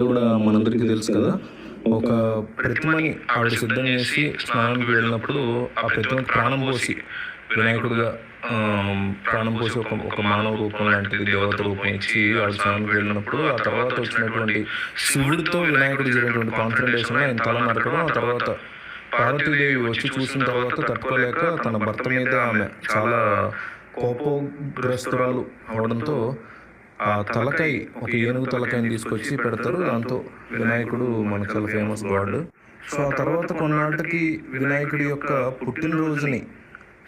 కూడా మనందరికీ తెలుసు కదా. ఒక ప్రతిమని ఆవిడ సిద్ధం చేసి స్నానానికి వెళ్ళినప్పుడు ఆ ప్రతిమకి ప్రాణం పోసి వినాయకుడిగా ప్రాణం పోసి ఒక ఒక మానవ రూపం లాంటిది దేవత రూపం ఇచ్చి ఆవిడ స్నానానికి వెళ్ళినప్పుడు ఆ తర్వాత వచ్చినటువంటి శివుడితో వినాయకుడు జరిగినటువంటి కాన్ఫ్రంటేషన్లో ఆయన తల నరకడం, ఆ తర్వాత పార్వతీదేవి వచ్చి చూసిన తర్వాత తట్టుకోలేక తన భర్త మీద ఆమె చాలా కోపగ్రస్తురాలు అవడంతో ఆ తలకాయ ఒక ఏనుగు తలకాయని తీసుకొచ్చి పెడతారు. దాంతో వినాయకుడు మనకు చాలా ఫేమస్ గాడ్. సో ఆ తర్వాత కొన్నాళ్ళకి వినాయకుడి యొక్క పుట్టినరోజుని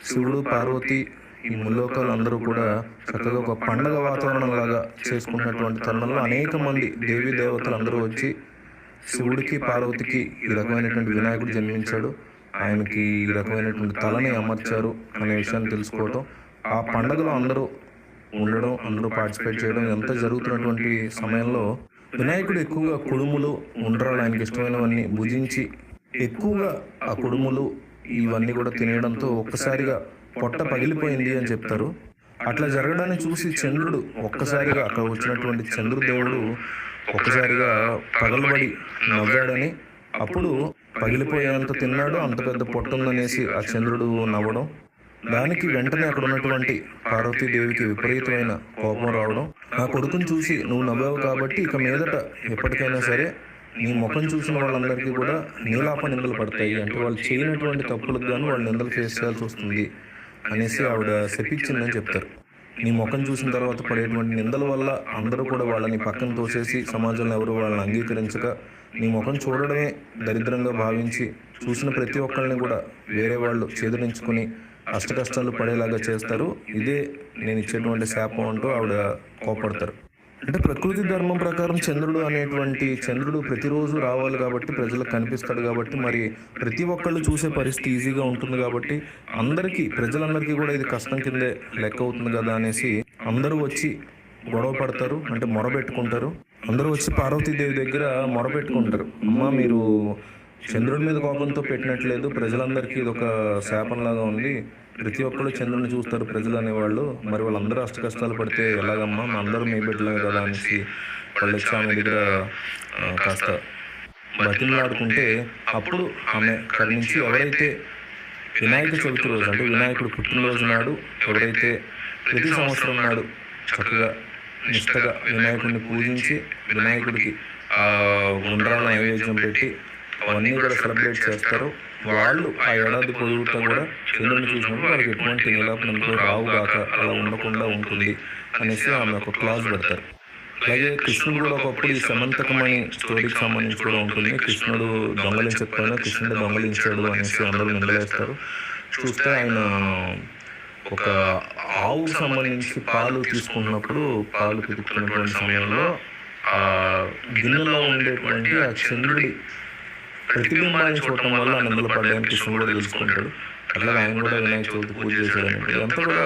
శివుడు, పార్వతి, ఈ ముల్లోకాలు అందరూ కూడా చక్కగా ఒక పండగ వాతావరణం లాగా చేసుకున్నటువంటి తరుణంలో అనేక మంది దేవీ దేవతలు అందరూ వచ్చి శివుడికి, పార్వతికి ఈ రకమైనటువంటి వినాయకుడు జన్మించాడు, ఆయనకి ఈ రకమైనటువంటి తలని అమర్చారు అనే విషయాన్ని తెలుసుకోవటం, ఆ పండగలో అందరూ ఉండడం, అందరూ పార్టిసిపేట్ చేయడం ఎంత జరుగుతున్నటువంటి సమయంలో వినాయకుడు ఎక్కువగా కుడుములు, ఉండ్రాలు ఆయనకి ఇష్టమైనవన్నీ భుజించి ఎక్కువగా ఆ కుడుములు ఇవన్నీ కూడా తినేయడంతో ఒక్కసారిగా పొట్ట పగిలిపోయింది అని చెప్తారు. అట్లా జరగడాన్ని చూసి చంద్రుడు ఒక్కసారిగా అక్కడ వచ్చినటువంటి చంద్రదేవుడు ఒక్కసారిగా పగలబడి నవ్వాడని, అప్పుడు పగిలిపోయేంత తిన్నాడు, అంత పెద్ద పొట్ట ఉందనేసి ఆ చంద్రుడు నవ్వడం, దానికి వెంటనే అక్కడ ఉన్నటువంటి పార్వతీదేవికి విపరీతమైన కోపం రావడం, నా కొడుకుని చూసి నువ్వు నవ్వావు కాబట్టి ఇక మీదట ఎప్పటికైనా సరే నీ ముఖం చూసిన వాళ్ళందరికీ కూడా నీలాప నిందలు పడతాయి, అంటే వాళ్ళు చేయనటువంటి తప్పులకు గాను వాళ్ళు నిందలు ఫేస్ చేయాల్సి వస్తుంది అనేసి ఆవిడ శపించిందని చెప్తారు. నీ ముఖం చూసిన తర్వాత పడేటువంటి నిందల వల్ల అందరూ కూడా వాళ్ళని పక్కన తోసేసి సమాజంలో ఎవరు వాళ్ళని అంగీకరించక నీ ముఖం చూడడమే దరిద్రంగా భావించి చూసిన ప్రతి ఒక్కరిని కూడా వేరే వాళ్ళు చేదరించుకుని కష్టాలు పడేలాగా చేస్తారు, ఇదే నేను ఇచ్చేటువంటి శాపం అంటూ ఆవిడ కోపడతారు. అంటే ప్రకృతి ధర్మం ప్రకారం చంద్రుడు ప్రతిరోజు రావాలి కాబట్టి ప్రజలకు కనిపిస్తాడు కాబట్టి మరి ప్రతి ఒక్కళ్ళు చూసే పరిస్థితి ఈజీగా ఉంటుంది కాబట్టి ప్రజలందరికీ కూడా ఇది కష్టం కిందే లెక్క అవుతుంది కదా అనేసి అందరూ వచ్చి గొడవ పడతారు, అంటే మొరబెట్టుకుంటారు. అందరూ వచ్చి పార్వతీదేవి దగ్గర మొరబెట్టుకుంటారు, అమ్మ మీరు చంద్రుడి మీద కోపంతో పెట్టినట్లేదు, ప్రజలందరికీ ఇది ఒక శాపంలాగా ఉంది, ప్రతి ఒక్కళ్ళు చంద్రుని చూస్తారు ప్రజలు అనేవాళ్ళు, మరి వాళ్ళందరూ కష్టాలు పడితే ఎలాగమ్మా, మా అందరూ మీ బిడ్డలమే కదా అనేసి వాళ్ళు వచ్చి ఆమె దగ్గర కాస్త బతిమలాడుకుంటే అప్పుడు ఆమె కరుణించి ఎవరైతే వినాయక చవితి రోజు అంటే వినాయకుడు పుట్టినరోజు నాడు ఎవరైతే ప్రతి సంవత్సరం నాడు చక్కగా నిష్టగా వినాయకుడిని పూజించి వినాయకుడికి ఉండ్రాల నైవేద్యం పెట్టి అవన్నీ కూడా సెలబ్రేట్ చేస్తారు, వాళ్ళు ఆ ఏడాది పొడుగుతా కూడా చంద్రుని చూసినప్పుడు వాళ్ళకి ఎటువంటి నిలాపనలు రావు కాక అలా ఉండకుండా ఉంటుంది అనేసి ఆమె ఒక క్లాజ్ పెడతారు. అలాగే కృష్ణుడు కూడా ఒకప్పుడు ఈ సమంతకమణి స్టోరీకి సంబంధించి కూడా ఉంటుంది. కృష్ణుడు దొంగలించకపోయినా కృష్ణుడు దొంగలించాడు అనేసి అందరూ నిందలేస్తారు. చూస్తే ఆయన ఒక ఆవుకు సంబంధించి పాలు తీసుకున్నప్పుడు పాలు పితుక్కున్నటువంటి సమయంలో ఆ గిన్నెలో ఉండేటువంటి ఆ చంద్రుడి ప్రతిబింబాన్ని చూడటం వల్ల నిందలు పడ్డాయని కృష్ణుడు కూడా తెలుసుకుంటాడు. అట్లాగే ఆయన కూడా వినాయక చవితి పూజ చేశాడని ఇదంతా కూడా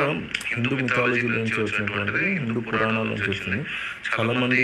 హిందూ మిథాలజీ నుంచి వచ్చినటువంటిది, హిందూ పురాణాల నుంచి వస్తుంది. చాలా మంది